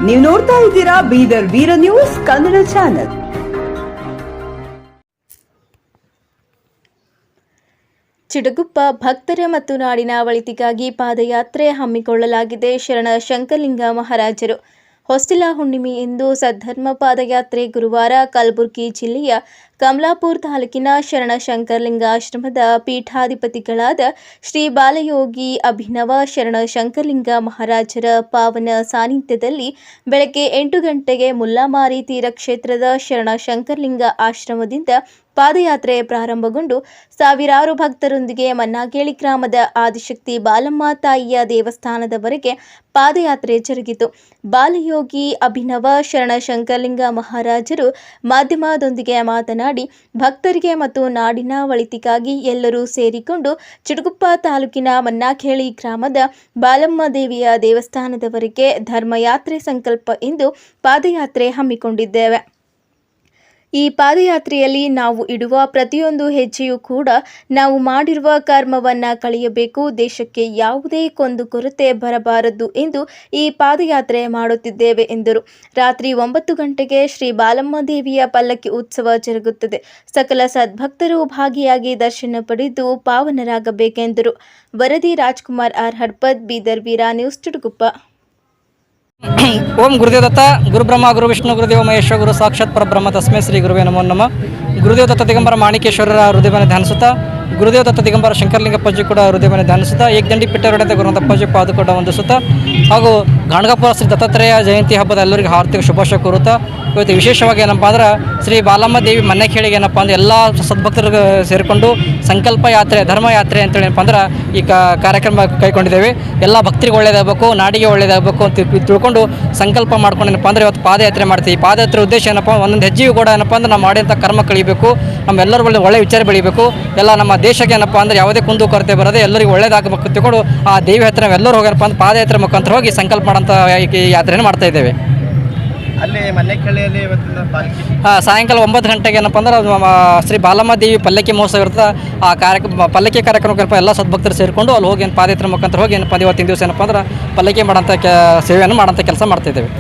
ನೀವು ನೋಡ್ತಾ ಇದ್ದೀರಾ ಬೀದರ್ ವೀರ ನ್ಯೂಸ್ ಕನ್ನಡ ಚಾನೆಲ್. ಚಿಟಗುಪ್ಪ ಭಕ್ತರ ಮತ್ತು ನಾಡಿನ ಒಳಿತಿಗಾಗಿ ಪಾದಯಾತ್ರೆ ಹಮ್ಮಿಕೊಳ್ಳಲಾಗಿದೆ. ಶರಣ ಶಂಕರಲಿಂಗ ಮಹಾರಾಜರು ಹೊಸ್ತಿಲ ಹುಣ್ಣಿಮೆಯೆಂದು ಸದ್ಧರ್ಮ ಪಾದಯಾತ್ರೆ ಗುರುವಾರ ಕಲಬುರಗಿ ಜಿಲ್ಲೆಯ ಕಮಲಾಪುರ ತಾಲೂಕಿನ ಶರಣ ಶಂಕರಲಿಂಗ ಆಶ್ರಮದ ಪೀಠಾಧಿಪತಿಗಳಾದ ಶ್ರೀ ಬಾಲಯೋಗಿ ಅಭಿನವ ಶರಣ ಶಂಕರಲಿಂಗ ಮಹಾರಾಜರ ಪಾವನ ಸಾನ್ನಿಧ್ಯದಲ್ಲಿ ಬೆಳಗ್ಗೆ 8 ಗಂಟೆಗೆ ಮುಲ್ಲಾಮಾರಿ ತೀರಕ್ಷೇತ್ರದ ಶರಣ ಶಂಕರಲಿಂಗ ಆಶ್ರಮದಿಂದ ಪಾದಯಾತ್ರೆ ಪ್ರಾರಂಭಗೊಂಡು ಸಾವಿರಾರು ಭಕ್ತರೊಂದಿಗೆ ಮನ್ನಾಗೇಳಿ ಗ್ರಾಮದ ಆದಿಶಕ್ತಿ ಬಾಲಮ್ಮ ತಾಯಿಯ ದೇವಸ್ಥಾನದವರೆಗೆ ಪಾದಯಾತ್ರೆ ಜರುಗಿತು. ಬಾಲಯೋಗಿ ಅಭಿನವ ಶರಣ ಶಂಕರಲಿಂಗ ಮಹಾರಾಜರು ಮಾಧ್ಯಮದೊಂದಿಗೆ ಮಾತನಾಡಿ, ಭಕ್ತರಿಗೆ ಮತ್ತು ನಾಡಿನ ಒಳಿತಿಗಾಗಿ ಎಲ್ಲರೂ ಸೇರಿಕೊಂಡು ಚಿಟಗುಪ್ಪ ತಾಲೂಕಿನ ಮನ್ನಾಗೇಳಿ ಗ್ರಾಮದ ಬಾಲಮ್ಮ ದೇವಿಯ ದೇವಸ್ಥಾನದವರೆಗೆ ಧರ್ಮಯಾತ್ರೆ ಸಂಕಲ್ಪ ಎಂದು ಪಾದಯಾತ್ರೆ ಹಮ್ಮಿಕೊಂಡಿದ್ದೇವೆ. ಈ ಪಾದಯಾತ್ರೆಯಲ್ಲಿ ನಾವು ಇಡುವ ಪ್ರತಿಯೊಂದು ಹೆಜ್ಜೆಯೂ ಕೂಡ ನಾವು ಮಾಡಿರುವ ಕರ್ಮವನ್ನು ಕಳೆಯಬೇಕು, ದೇಶಕ್ಕೆ ಯಾವುದೇ ಕುಂದುಕೊರತೆ ಬರಬಾರದು ಎಂದು ಈ ಪಾದಯಾತ್ರೆ ಮಾಡುತ್ತಿದ್ದೇವೆ ಎಂದರು. ರಾತ್ರಿ 9 ಗಂಟೆಗೆ ಶ್ರೀ ಬಾಲಮ್ಮ ದೇವಿಯ ಪಲ್ಲಕ್ಕಿ ಉತ್ಸವ ಜರುಗುತ್ತದೆ. ಸಕಲ ಸದ್ಭಕ್ತರು ಭಾಗಿಯಾಗಿ ದರ್ಶನ ಪಡೆದು ಪಾವನರಾಗಬೇಕೆಂದರು. ವರದಿ ರಾಜ್ಕುಮಾರ್ ಆರ್ ಹಡ್ಪದ್, ಬೀದರ್ ವೀರ ನ್ಯೂಸ್, ಚಿಟಗುಪ್ಪ. ಓಂ ಗುರುದೇವ ದತ್ತ ಗುರು ಬ್ರಹ್ಮ ಗುರು ವಿಷ್ಣು ಗುರುದೇವ ಮಹೇಶ್ವರ ಗುರು ಸಾಕ್ಷಾತ್ ಪರಬ್ರಹ್ಮ ತಸ್ಮೈ ಶ್ರೀ ಗುರುವೇ ನಮೋ ನಮಃ. ಗುರುದೇವ ದತ್ತ ದಿಗಂಬರ ಮಾಣಿಕೇಶ್ವರರ ಹೃದಯವನ್ನು ಧ್ಯಾನಿಸುತ್ತಾ, ಗುರುದೇವ ದತ್ತ ದಿಗಂಬರ ಶಂಕರಲಿಂಗ ಪಜ್ಜಿ ಕೂಡ ಹೃದಯವನ್ನು ಧ್ಯಾನಿಸುತ್ತಾ, ಏಕದಂಡಿ ಪಿಟ್ಟರೊಡೆದ ಗುರುವಂತ ಪಜ್ಜಿ ಪಾದಕೊಡ ವಂದಿಸುತ್ತಾ ಹಾಗೂ ಗಾಣಗಾಪುರ ಶ್ರೀ ದತ್ತಾತ್ರೇಯ ಜಯಂತಿ ಹಬ್ಬದ ಎಲ್ಲರಿಗೂ ಹಾರ್ದಿಕ ಶುಭಾಶಯ ಕೋರುತ್ತಾ, ಇವತ್ತು ವಿಶೇಷವಾಗಿ ಏನಪ್ಪ ಅಂದ್ರೆ ಶ್ರೀ ಬಾಲಮ್ಮ ದೇವಿ ಮನ್ನೆಖೇಳಿಗೆ ಏನಪ್ಪ ಅಂದ್ರೆ ಎಲ್ಲ ಸದ್ಭಕ್ತರಿಗೆ ಸೇರಿಕೊಂಡು ಸಂಕಲ್ಪ ಯಾತ್ರೆ ಧರ್ಮ ಯಾತ್ರೆ ಅಂತೇಳಿ ಏನಪ್ಪ ಅಂದ್ರೆ ಈ ಕಾರ್ಯಕ್ರಮ ಕೈಗೊಂಡಿದ್ದೇವೆ. ಎಲ್ಲ ಭಕ್ತರಿಗೆ ಒಳ್ಳೇದಾಗಬೇಕು, ನಾಡಿಗೆ ಒಳ್ಳೇದಾಗಬೇಕು ಅಂತ ತಿಳ್ಕೊಂಡು ಸಂಕಲ್ಪ ಮಾಡ್ಕೊಂಡು ಏನಪ್ಪ ಅಂದ್ರೆ ಇವತ್ತು ಪಾದಯಾತ್ರೆ ಮಾಡ್ತೀವಿ. ಈ ಪಾದಯಾತ್ರೆ ಉದ್ದೇಶ ಏನಪ್ಪ, ಒಂದೊಂದು ಹೆಜ್ಜೆಯೂ ಕೂಡ ಏನಪ್ಪ ಅಂದ್ರೆ ನಾವು ಮಾಡಿದಂಥ ಕರ್ಮ ಕಳಿಬೇಕು, ನಮ್ಮೆಲ್ಲರ ಒಳ್ಳೆ ವಿಚಾರ ಬೆಳಿಬೇಕು, ಎಲ್ಲ ನಮ್ಮ ದೇಶಕ್ಕೆ ಏನಪ್ಪ ಅಂದ್ರೆ ಯಾವುದೇ ಕುಂದು ಕೊರತೆ ಬರದೆ ಎಲ್ಲರಿಗೂ ಒಳ್ಳೇದಾಗಬೇಕು ತಿಳ್ಕೊಂಡು ಆ ದೇವಿ ಹತ್ರ ನಾವೆಲ್ಲರೂ ಹೋಗ್ಯಾರಪ್ಪ ಅಂದ್ರೆ ಪಾದಯಾತ್ರೆ ಮುಖಾಂತರ ಹೋಗಿ ಸಂಕಲ್ಪ ಮಾಡೋಂಥ ಈ ಯಾತ್ರೆಯನ್ನು ಮಾಡ್ತಾ ಇದ್ದೇವೆ. ಅಲ್ಲಿ ಮನ್ನೆಖೇಳಿಯಲ್ಲಿ ಸಾಯಂಕಾಲ 9 ಗಂಟೆಗೆ ಏನಪ್ಪ ಅಂದ್ರೆ ಶ್ರೀ ಬಾಲಮ್ಮ ದೇವಿ ಪಲ್ಲಕ್ಕಿ ಮಹೋತ್ಸವ ಇರ್ತದೆ. ಆ ಪಲ್ಲಕ್ಕಿ ಕಾರ್ಯಕ್ರಮಕ್ಕೆ ಎಲ್ಲ ಸದ್ಭಕ್ತರು ಸೇರಿಕೊಂಡು ಅಲ್ಲಿ ಹೋಗಿ ಪಾದಯಾತ್ರೆ ಮುಖಾಂತರ ಹೋಗಿ ಏನಪ್ಪ ಇವತ್ತಿನ ದಿವಸ ಏನಪ್ಪ ಅಂದ್ರೆ ಪಲ್ಲಕ್ಕಿ ಮಾಡೋಂಥ ಸೇವೆಯನ್ನು ಮಾಡೋಂಥ ಕೆಲಸ ಮಾಡ್ತಾಯಿದ್ದೇವೆ.